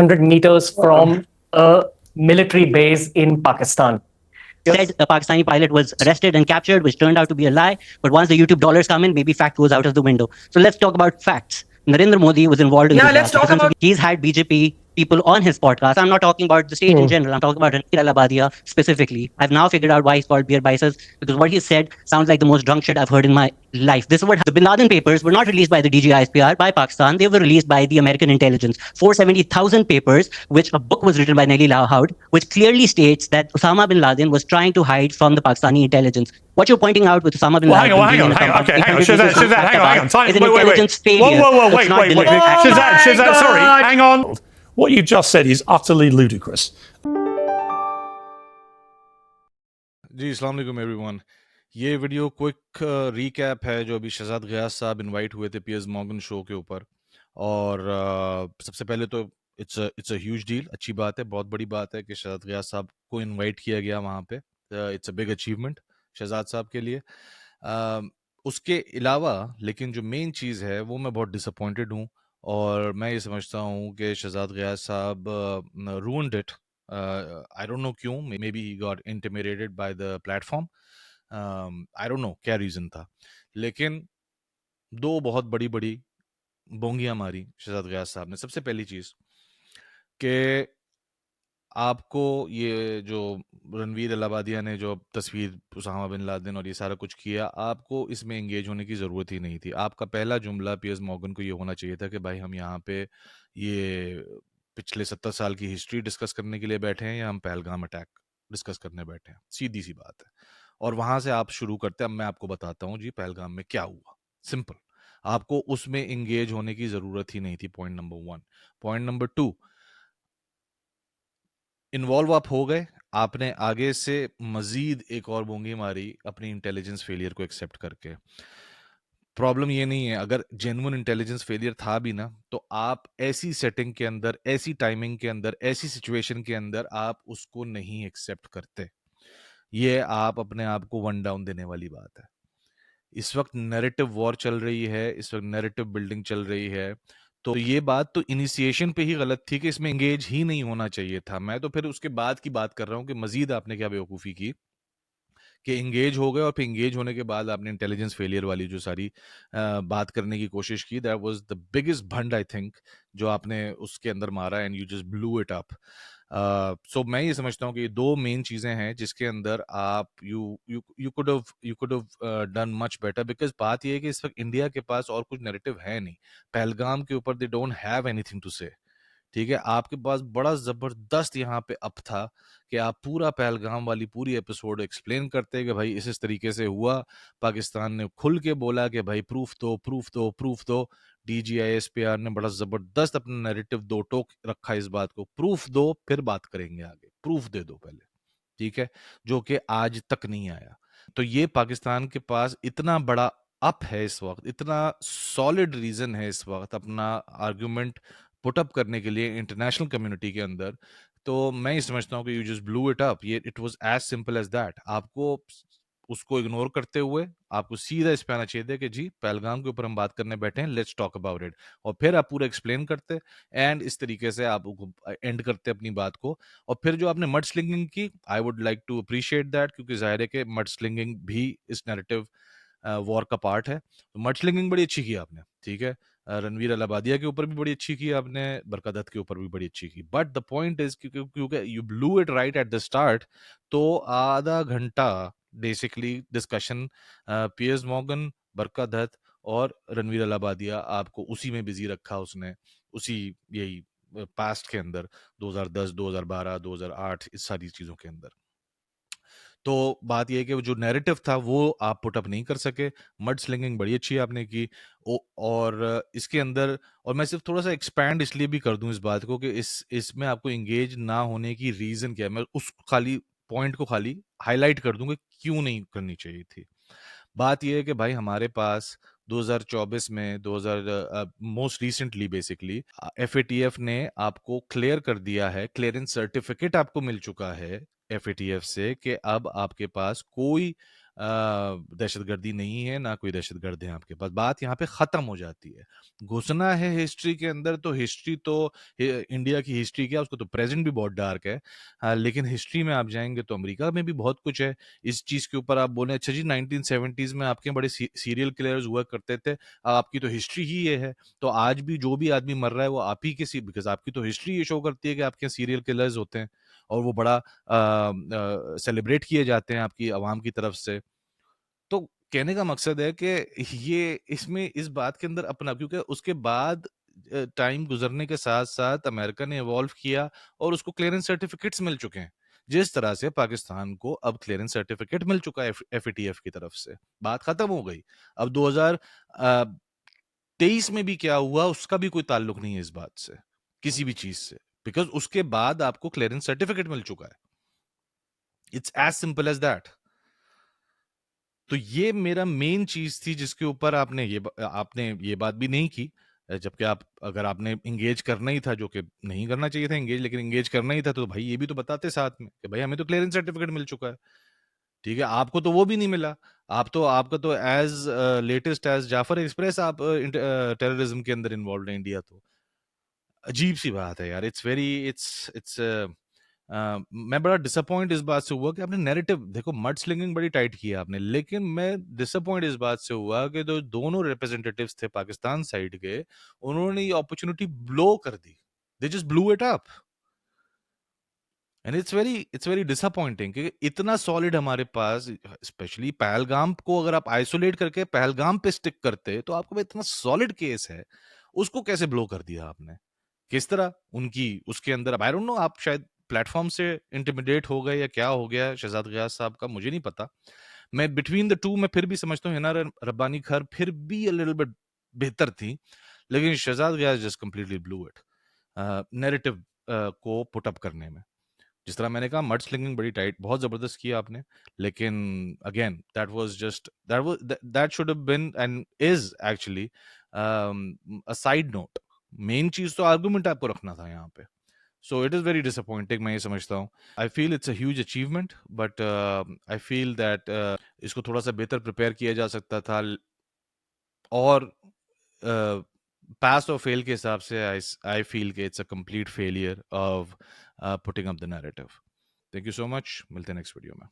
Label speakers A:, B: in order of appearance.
A: 100 meters from a military base in Pakistan.
B: Said a Pakistani pilot was arrested and captured, which turned out to be a lie. But once the YouTube dollars come in, maybe fact goes out of the window. So let's talk about facts. Narendra Modi was involved in this.
C: Let's talk about.
B: He's had BJP people on his podcast. I'm not talking about the state in general. I'm talking about Ranveer Alabadia specifically. I've now figured out why he's called Beer Biceps, because what he said sounds like the most drunk shit I've heard in my life. This is what the Bin Laden papers were not released by the DGISPR by Pakistan. They were released by the American intelligence. 470,000 papers, which a book was written by Nellie Lahoud, which clearly states that Osama bin Laden was trying to hide from the Pakistani intelligence. What you're pointing out with Osama bin Laden
D: hang on. Shazad, hang on.
B: Is an intelligence failure.
D: Whoa, wait. Shazad, sorry, hang on. What you just said is utterly ludicrous.
E: जी अस्सलाम वालेकुम everyone. ये video quick recap है जो अभी शहजाद गयास साहब invite हुए थे piers Morgan show के ऊपर। और सबसे पहले तो इट्स अ ह्यूज डील, अच्छी बात है, बहुत बड़ी बात है कि शहजाद गयास साहब को इनवाइट किया गया वहाँ पे। It's a big achievement Shahzad साहब के लिए। उसके अलावा लेकिन जो मेन चीज़ है वो मैं बहुत डिसअपॉइंटेड हूँ, और मैं ये समझता हूँ कि शहजाद गयास साहब ruined it. I don't know क्यों, maybe he got intimidated by the platform. I don't know क्या रीजन था, लेकिन दो बहुत बड़ी बड़ी बोंगियां मारी शहजाद गयास साहब ने। सबसे पहली चीज कि आपको ये जो रणवीर अलाबादिया ने जो तस्वीर उसामा बिन लादेन और ये सारा कुछ किया, आपको इसमें एंगेज होने की ज़रूरत ही नहीं थी। आपका पहला जुमला पियर्स मॉर्गन को ये होना चाहिए था कि भाई हम यहाँ पे ये पिछले 70 साल की हिस्ट्री डिस्कस करने के लिए बैठे हैं या हम पहलगाम अटैक डिस्कस करने बैठे हैं, सीधी सी बात है। और वहां से आप शुरू करते हैं। अब मैं आपको बताता हूँ जी पहलगाम में क्या हुआ, सिंपल। आपको उसमें एंगेज होने की ज़रूरत ही नहीं थी, point number 1। Point number 2, involve आप हो गए, आपने आगे से मजीद एक और बोंगी मारी अपनी इंटेलिजेंस फेलियर को एक्सेप्ट करके। प्रॉब्लम ये नहीं है, अगर जेन्युइन इंटेलिजेंस फेलियर था भी ना, तो आप ऐसी सेटिंग के अंदर, ऐसी टाइमिंग के अंदर, ऐसी सिचुएशन के अंदर आप उसको नहीं एक्सेप्ट करते। ये आप अपने आप को वन डाउन देने वाली बात है। इस वक्त नैरेटिव वॉर चल रही है, इस वक्त नैरेटिव बिल्डिंग चल रही है। तो ये बात तो इनिशिएशन पे ही गलत थी कि इसमें एंगेज ही नहीं होना चाहिए था। मैं तो फिर उसके बाद की बात कर रहा हूँ कि मजीद आपने क्या बेवकूफ़ी की कि एंगेज हो गए, और फिर एंगेज होने के बाद आपने इंटेलिजेंस फेलियर वाली जो सारी बात करने की कोशिश की। दैट वाज द बिगेस्ट भंड आई थिंक जो आपने उसके अंदर मारा, and you just blew it up. So मैं ये समझता हूँ कि दो मेन चीजें हैं जिसके अंदर आप you could have done much better. Because बात ये है कि इस वक्त इंडिया के पास और कुछ नैरेटिव है नहीं। पहलगाम के ऊपर they don't have anything to say. ठीक है, आपके पास बड़ा जबरदस्त यहाँ पे अप था कि आप पूरा पहलगाम वाली पूरी एपिसोड एक्सप्लेन करते कि भाई इस तरीके से हुआ। पाकिस्तान ने खुल के बोला कि भाई प्रूफ दो, प्रूफ दो, प्रूफ दो। DGISPR ने बड़ा जबरदस्त अपना नैरेटिव दो टोक रखा इस बात को, प्रूफ दो फिर बात करेंगे आगे, प्रूफ दे दो पहले। ठीक है, जो कि आज तक नहीं आया। तो ये पाकिस्तान के पास इतना बड़ा अप है इस वक्त, इतना सॉलिड रीजन है इस वक्त अपना आर्गुमेंट पुट अप करने के लिए इंटरनेशनल कम्युनिटी के अंदर। तो मैं ये समझता हूँ कि you just blew it up. Yeah it was as simple as that. आपको उसको इग्नोर करते हुए आपको सीधा इस पे आना चाहिए था कि जी पहलगाम के ऊपर हम बात करने बैठे हैं, लेट्स टॉक अबाउट इट। और फिर आप पूरा एक्सप्लेन करते एंड इस तरीके से आप एंड करते अपनी बात को। और फिर जो आपने मड स्लिंगिंग की, I would like to appreciate that, क्योंकि जाहिर है कि मड स्लिंगिंग भी इस नैरेटिव वॉर का पार्ट है। तो मड स्लिंगिंग बड़ी अच्छी की आपने, ठीक है। रणवीर अलाबादिया के ऊपर भी बड़ी अच्छी की आपने, बरकत के ऊपर भी बड़ी अच्छी की। बट द पॉइंट इज क्योंकि you blue it right at the start, तो आधा घंटा बेसिकली डिस्कशन पियर्स मॉर्गन, बरकत और रणवीर अलाबादिया आपको उसी में बिजी रखा उसने, उसी यही पास्ट के अंदर 2010, 2012, 2008 इस सारी चीजों के अंदर। तो बात यह है कि वो जो नैरेटिव था वो आप पुट अप नहीं कर सके। मड स्लिंगिंग बड़ी अच्छी आपने की। और इसके अंदर, और मैं सिर्फ थोड़ा सा एक्सपैंड इसलिए भी कर दूं इस बात को कि इसमें आपको एंगेज ना होने की रीजन क्या है, मैं उस खाली पॉइंट को खाली हाईलाइट कर दूंगा क्यों नहीं करनी चाहिए थी। बात यह है कि भाई हमारे पास 2024 में 2000 मोस्ट रिसेंटली बेसिकली FATF ने आपको क्लियर कर दिया है, क्लियरेंस सर्टिफिकेट आपको मिल चुका है FATF से कि अब आपके पास कोई दहशतगर्दी नहीं है, ना कोई दहशतगर्द है आपके पास। बात यहाँ पे खत्म हो जाती है। घुसना है हिस्ट्री के अंदर, तो हिस्ट्री तो इंडिया की हिस्ट्री क्या, उसको तो प्रेजेंट भी बहुत डार्क है। लेकिन हिस्ट्री में आप जाएंगे तो अमेरिका में भी बहुत कुछ है इस चीज के ऊपर। आप बोले अच्छा जी 1970s में आपके बड़े सीरियल किलर्स हुआ करते थे, आपकी तो हिस्ट्री ही ये है, तो आज भी जो भी आदमी मर रहा है वो आप ही के, बिकॉज आपकी तो हिस्ट्री ये शो करती है कि आपके सीरियल किलर्स होते हैं और वो बड़ा सेलिब्रेट किए जाते हैं आपकी आवाम की तरफ से। तो कहने का मकसद है कि ये इसमें इस बात के अंदर अपना, क्योंकि उसके बाद टाइम गुजरने के साथ साथ अमेरिका ने इवॉल्व किया और उसको क्लियरेंस सर्टिफिकेट्स मिल चुके हैं। जिस तरह से पाकिस्तान को अब क्लियरेंस सर्टिफिकेट मिल चुका है एफएटीएफ की तरफ से, बात खत्म हो गई। अब 2023 में भी क्या हुआ उसका भी कोई ताल्लुक नहीं है इस बात से, किसी भी चीज से, बिकॉज उसके बाद आपको क्लियरेंस सर्टिफिकेट मिल चुका है। It's as simple as that. तो ये मेरा मेन चीज थी जिसके ऊपर आपने ये बात भी नहीं की, जबकि अगर आपने इंगेज करना ही था, जो कि नहीं करना चाहिए था इंगेज, लेकिन इंगेज करना ही था, तो भाई ये भी तो बताते साथ में कि भाई हमें तो क्लियरेंस सर्टिफिकेट मिल चुका है। ठीक है, आपको तो वो भी नहीं मिला। आपका तो as latest as Jaffar Express आप टेररिज्म के अंदर इन्वॉल्व है इंडिया। तो अजीब सी बात है यार। इट्स मैं बड़ा डिसअपॉइंट इस बात से हुआ कि आपने नैरेटिव देखो, मड स्लिंगिंग बड़ी टाइट की है आपने, लेकिन मैं डिसअपॉइंट इस बात से हुआ कि जो दोनों रिप्रेजेंटेटिव्स थे पाकिस्तान साइड के, उन्होंने ये अपॉर्चुनिटी ब्लो कर दी। They just blew it up and it's very disappointing कि इतना सॉलिड हमारे पास, स्पेशली पहलगाम को अगर आप आइसोलेट करके पहलगाम पे स्टिक करते तो आपको इतना सॉलिड केस है, उसको कैसे ब्लो कर दिया आपने? किस तरह उनकी उसके अंदर, अब आई डोंट नो, आप शायद प्लेटफॉर्म से इंटिमिडेट हो गए या क्या हो गया शहजाद गयास साहब का, मुझे नहीं पता। मैं बिटवीन द टू मैं फिर भी समझता हूँ हिना रब्बानी खर फिर भी अ लिटिल बिट बेहतर थी, लेकिन Shahzad Ghayas just completely blew it narrative को पुट अप करने में। जिस तरह मैंने कहा मड स्लिंगिंग बड़ी टाइट, बहुत जबरदस्त किया आपने, लेकिन again that should have been and is actually a side note. Main चीज तो आर्गुमेंट आपको रखना था यहाँ पे। So it is very disappointing, मैं ये समझता हूँ। I feel it's a huge achievement, but I feel that इसको थोड़ा सा बेहतर प्रिपेयर किया जा सकता था, और पास और फेल के हिसाब से आई फील कि it's a complete failure of putting up the narrative. Thank you so much, मिलते हैं नेक्स्ट वीडियो में।